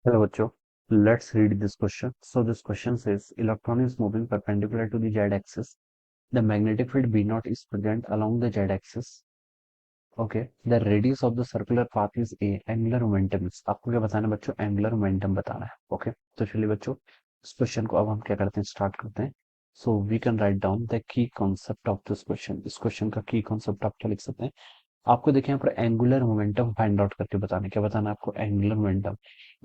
Hello, bachcho. Let's read this question. So this question says electron is moving perpendicular to the z-axis. The magnetic field B naught is present along the z-axis. Okay. The radius of the circular path is A. Angular momentum is आपको क्या बताना है बच्चों? Angular momentum बताना है. Okay. तो चलिए बच्चों इस क्वेश्चन को अब हम क्या करते हैं स्टार्ट करते हैं. So we can write down the key concept of this question. इस क्वेश्चन का की कॉन्सेप्ट आप क्या लिख सकते हैं? आपको देखिए यहाँ पर एंगुलर मोमेंटम फाइंड आउट करके बताना है. क्या बताना है आपको? Angular momentum.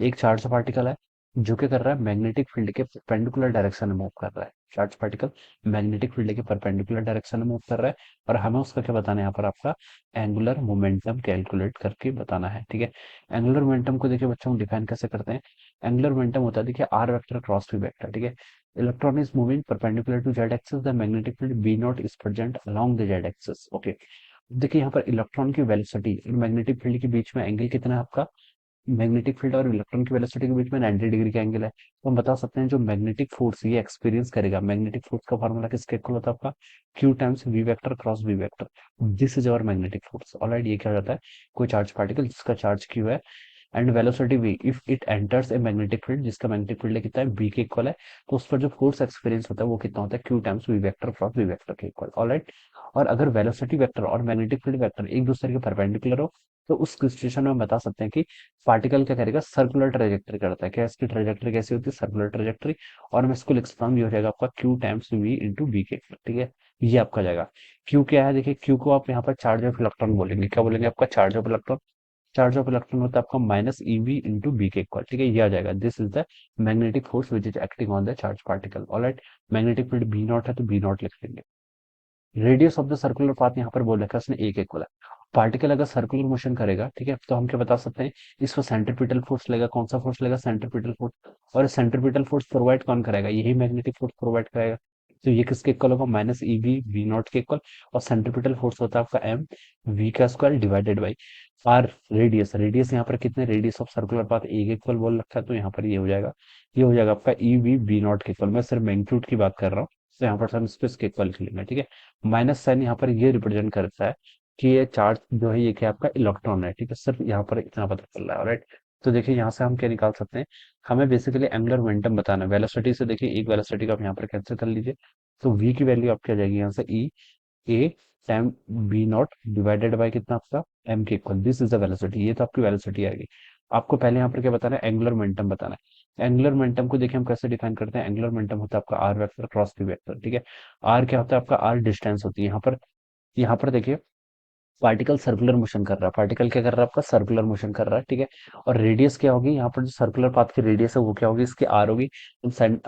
एक चार्ज पार्टिकल है जो क्या कर रहा है मैग्नेटिक फील्ड के परपेंडिकुलर डायरेक्शन में मूव कर रहा है. चार्ज पार्टिकल मैग्नेटिक फील्ड के परपेंडिकुलर डायरेक्शन में मूव कर रहा है और हमें उसका क्या बताना है यहाँ पर आपका एंगुलर मोमेंटम कैलकुलेट करके बताना है. ठीक है. एंगुलर मोमेंटम को देखिए बच्चों हम डिफाइन कैसे करते हैं. एंगुलर मोमेंटम होता है देखिए R vector cross P vector. ठीक है. Electron is moving perpendicular to Z axis. The magnetic field B nought is present along the Z axis. Okay. देखिए यहाँ पर इलेक्ट्रॉन की वेलोसिटी और मैग्नेटिक फील्ड के बीच में एंगल कितना है आपका? मैग्नेटिक फील्ड और इलेक्ट्रॉन की वेलोसिटी के बीच में 90 डिग्री का एंगल है. तो हम बता सकते हैं जो मैग्नेटिक फोर्स ये एक्सपीरियंस करेगा. मैग्नेटिक फोर्स का फॉर्मूला किसके इक्वल होता है आपका? Q times V vector cross V vector. This is our magnetic force. Alright. ये क्या हो जाता है? कोई चार्ज पार्टिकल जिसका चार्ज क्यू है and velocity v if it enters a magnetic field जिसका मैग्नेटिक फील्ड कितना है v के इक्वल है. तो उस पर जो फोर्स एक्सपीरियंस होता है वो कितना होता है? q times v vector cross v vector के इक्वल. ऑलराइट. और अगर वेलोसिटी वेक्टर और मैग्नेटिक फील्ड वेक्टर एक दूसरे के परपेंडिकुलर हो तो उस सिचुएशन में हम बता सकते हैं कि पार्टिकल क्या करेगा? सर्कुलर ट्रेजेक्टरी करता है. क्या इसकी ट्रेजेक्टरी कैसी होती है? Circular trajectory. और मैं इसको लिख सकता हूँ ये हो जाएगा आपका q times v into v के इक्वल. ठीक है. ये आपका जाएगा. q क्या है? देखिए q को आप यहाँ पर चार्ज ऑफ इलेक्ट्रॉन बोलेंगे. क्या बोलेंगे? आपका charge of electron. Charge of electron होता है आपका माइनस ईवी इंटू बी के इक्वल. ठीक है. ये आ जाएगा. This is the magnetic force which is acting on the charge particle. Alright. Magnetic field B nought है तो बी नॉट लिख लेंगे. Radius of the circular path यहाँ पर बोल रखा है उसने एक इक्वल है. पार्टिकल अगर सर्कुलर मोशन करेगा ठीक है तो हम क्या बता सकते हैं? इस पर सेंट्रीपिटल फोर्स लेगा. कौन सा फोर्स लेगा? Centripetal force. और सेंट्रीपिटल फोर्स प्रोवाइड कौन कराएगा? यही मैग्नेटिक फोर्स प्रोवाइड कराएगा. तो ये किसके इक्वल होगा? Minus E B V nought के इक्वल. और सेंट्रीपिटल फोर्स होता है आपका एम वी का square divided by R. Radius radius यहाँ पर कितने? रेडियस ऑफ सर्कुलर पाथ एक इक्वल बोल रखा है तो यहाँ पर ये हो जाएगा. ये हो जाएगा आपका ई वी वी नॉट के इक्वल. मैं सिर्फ मैग्नीट्यूड की बात कर रहा हूँ. तो यहाँ पर हम स्पेस के इक्वल लिख लेंगे. ठीक है. माइनस साइन यहाँ पर ये रिप्रेजेंट करता है कि ये चार्ज जो है ये क्या आपका इलेक्ट्रॉन है. ठीक है. सिर्फ यहाँ पर इतना पता चल रहा है. राइट. तो देखिए यहाँ से हम क्या निकाल सकते हैं? हमें बेसिकली एंगुलर मोमेंटम बताना है. वेलोसिटी से देखिए एक वेलोसिटी का आप यहाँ पर कैंसिल कर लीजिए. तो v की वैल्यू आपकी आ जाएगी यहाँ से E A time B naught divided by कितना आपका एम के equal. This is the velocity. ये तो आपकी वेलोसिटी आएगी. आपको पहले यहाँ पर क्या बताना है? एंगुलर मोमेंटम बताना है. एंगुलर मोमेंटम को देखिए हम कैसे डिफाइन करते हैं. एंगुलर मोमेंटम होता है आपका R vector cross P vector. ठीक है. आर क्या होता है आपका? आर डिस्टेंस होती है. यहाँ पर देखिए पार्टिकल सर्कुलर मोशन कर रहा है. पार्टिकल क्या कर रहा है? आपका सर्कुलर मोशन कर रहा है. ठीक है. और रेडियस क्या होगी? यहाँ पर जो सर्कुलर पाथ की रेडियस है वो क्या होगी? इसकी आर होगी.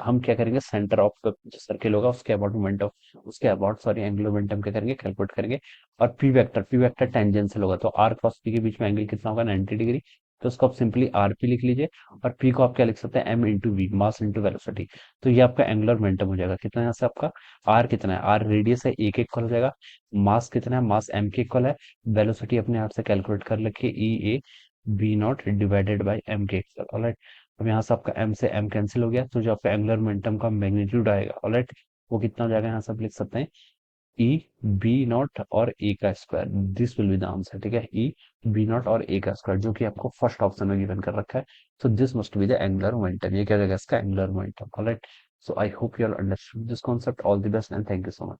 हम क्या करेंगे? सेंटर ऑफ जो सर्किल होगा उसके अबाउट मोमेंट ऑफ उसके अबाउट सॉरी एंगुलर मोमेंटम क्या करेंगे? कैलकुलेट करेंगे. और पी वेक्टर टेंजेंशियल होगा तो आर क्रॉस पी के बीच में एंगल कितना होगा? 90 डिग्री. तो उसको आप सिंपली आर पी लिख लीजिए. और पी को आप क्या लिख सकते हैं? M into V mass into velocity. तो ये आपका एंगुलर मोमेंटम हो जाएगा. कितना यहाँ से आपका आर कितना है? आर रेडियस है एक इक्वल हो जाएगा. मास कितना है? मास एम के इक्वल है. वेलोसिटी अपने आप से कैलकुलेट कर रखिए E A B naught divided by M के इक्वल. ऑलराइट. अब यहाँ से आपका एम से एम कैंसिल हो गया तो जो आपका एंगुलर मोमेंटम का मैग्नीट्यूड आएगा ऑलराइट वो कितना हो जाएगा? यहाँ से आप लिख सकते हैं ई बी नॉट और ए का square. This will be the answer. ठीक है. ई बी नॉट और ए का स्क्वायर जो कि आपको फर्स्ट ऑप्शन में गिवन कर रखा है. So this must be the angular momentum. ये क्या हो जाएगा? इसका angular momentum. Alright. So I hope you all understood this concept. All the best and thank you so much.